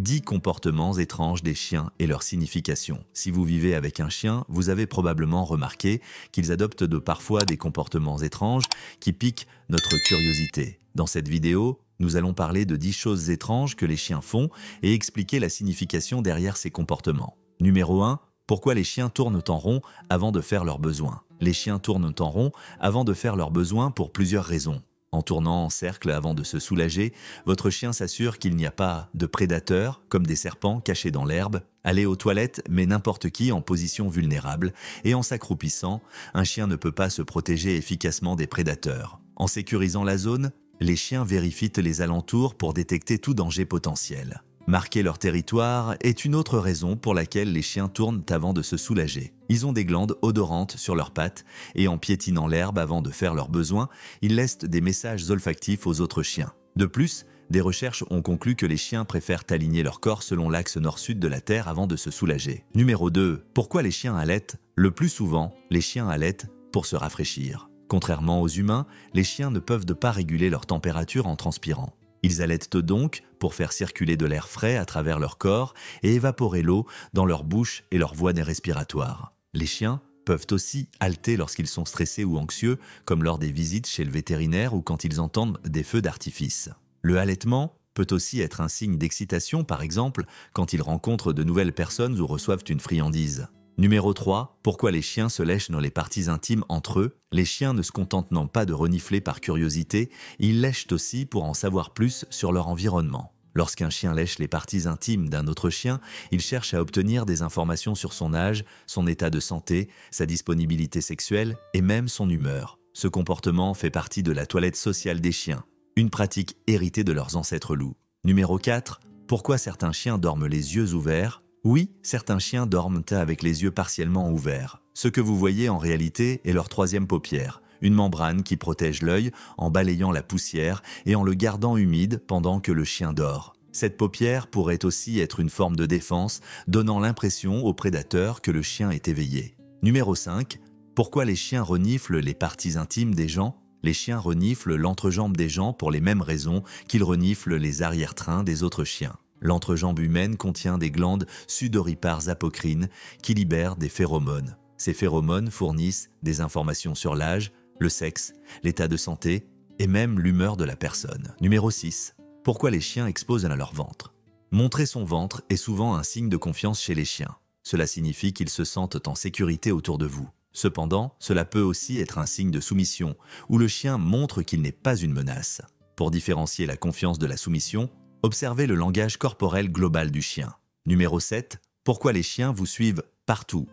10 comportements étranges des chiens et leur signification. Si vous vivez avec un chien, vous avez probablement remarqué qu'ils adoptent parfois des comportements étranges qui piquent notre curiosité. Dans cette vidéo, nous allons parler de 10 choses étranges que les chiens font et expliquer la signification derrière ces comportements. Numéro 1. Pourquoi les chiens tournent en rond avant de faire leurs besoins? Les chiens tournent en rond avant de faire leurs besoins pour plusieurs raisons. En tournant en cercle avant de se soulager, votre chien s'assure qu'il n'y a pas de prédateurs, comme des serpents cachés dans l'herbe. Aller aux toilettes met n'importe qui en position vulnérable, et en s'accroupissant, un chien ne peut pas se protéger efficacement des prédateurs. En sécurisant la zone, les chiens vérifient les alentours pour détecter tout danger potentiel. Marquer leur territoire est une autre raison pour laquelle les chiens tournent avant de se soulager. Ils ont des glandes odorantes sur leurs pattes et en piétinant l'herbe avant de faire leurs besoins, ils laissent des messages olfactifs aux autres chiens. De plus, des recherches ont conclu que les chiens préfèrent aligner leur corps selon l'axe nord-sud de la Terre avant de se soulager. Numéro 2. Pourquoi les chiens allaitent? Le plus souvent, les chiens allaitent pour se rafraîchir. Contrairement aux humains, les chiens ne peuvent pas réguler leur température en transpirant. Ils allaitent donc pour faire circuler de l'air frais à travers leur corps et évaporer l'eau dans leur bouche et leur voie respiratoire. Les chiens peuvent aussi halter lorsqu'ils sont stressés ou anxieux, comme lors des visites chez le vétérinaire ou quand ils entendent des feux d'artifice. Le halètement peut aussi être un signe d'excitation, par exemple, quand ils rencontrent de nouvelles personnes ou reçoivent une friandise. Numéro 3. Pourquoi les chiens se lèchent dans les parties intimes entre eux? Les chiens ne se contentent pas de renifler par curiosité, ils lèchent aussi pour en savoir plus sur leur environnement. Lorsqu'un chien lèche les parties intimes d'un autre chien, il cherche à obtenir des informations sur son âge, son état de santé, sa disponibilité sexuelle et même son humeur. Ce comportement fait partie de la toilette sociale des chiens, une pratique héritée de leurs ancêtres loups. Numéro 4. Pourquoi certains chiens dorment les yeux ouverts? Oui, certains chiens dorment avec les yeux partiellement ouverts. Ce que vous voyez en réalité est leur troisième paupière, une membrane qui protège l'œil en balayant la poussière et en le gardant humide pendant que le chien dort. Cette paupière pourrait aussi être une forme de défense, donnant l'impression au prédateur que le chien est éveillé. Numéro 5. Pourquoi les chiens reniflent les parties intimes des gens? Les chiens reniflent l'entrejambe des gens pour les mêmes raisons qu'ils reniflent les arrière-trains des autres chiens. L'entrejambe humaine contient des glandes sudoripares apocrines qui libèrent des phéromones. Ces phéromones fournissent des informations sur l'âge, le sexe, l'état de santé et même l'humeur de la personne. Numéro 6. Pourquoi les chiens exposent leur ventre? Montrer son ventre est souvent un signe de confiance chez les chiens. Cela signifie qu'ils se sentent en sécurité autour de vous. Cependant, cela peut aussi être un signe de soumission, où le chien montre qu'il n'est pas une menace. Pour différencier la confiance de la soumission, observez le langage corporel global du chien. Numéro 7. Pourquoi les chiens vous suivent partout?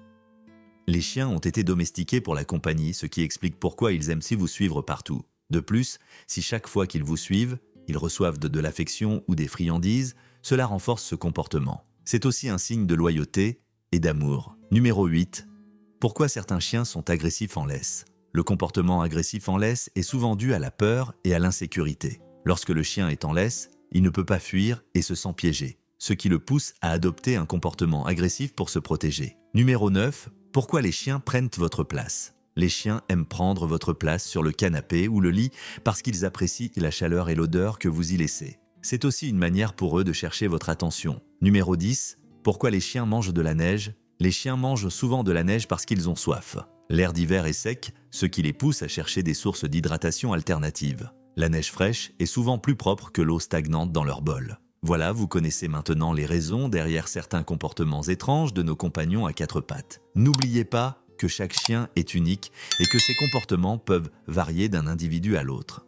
Les chiens ont été domestiqués pour la compagnie, ce qui explique pourquoi ils aiment vous suivre partout. De plus, si chaque fois qu'ils vous suivent, ils reçoivent de l'affection ou des friandises, cela renforce ce comportement. C'est aussi un signe de loyauté et d'amour. Numéro 8. Pourquoi certains chiens sont agressifs en laisse? Le comportement agressif en laisse est souvent dû à la peur et à l'insécurité. Lorsque le chien est en laisse, il ne peut pas fuir et se sent piégé, ce qui le pousse à adopter un comportement agressif pour se protéger. Numéro 9. Pourquoi les chiens prennent votre place? Les chiens aiment prendre votre place sur le canapé ou le lit parce qu'ils apprécient la chaleur et l'odeur que vous y laissez. C'est aussi une manière pour eux de chercher votre attention. Numéro 10. Pourquoi les chiens mangent de la neige? Les chiens mangent souvent de la neige parce qu'ils ont soif. L'air d'hiver est sec, ce qui les pousse à chercher des sources d'hydratation alternatives. La neige fraîche est souvent plus propre que l'eau stagnante dans leur bol. Voilà, vous connaissez maintenant les raisons derrière certains comportements étranges de nos compagnons à quatre pattes. N'oubliez pas que chaque chien est unique et que ses comportements peuvent varier d'un individu à l'autre.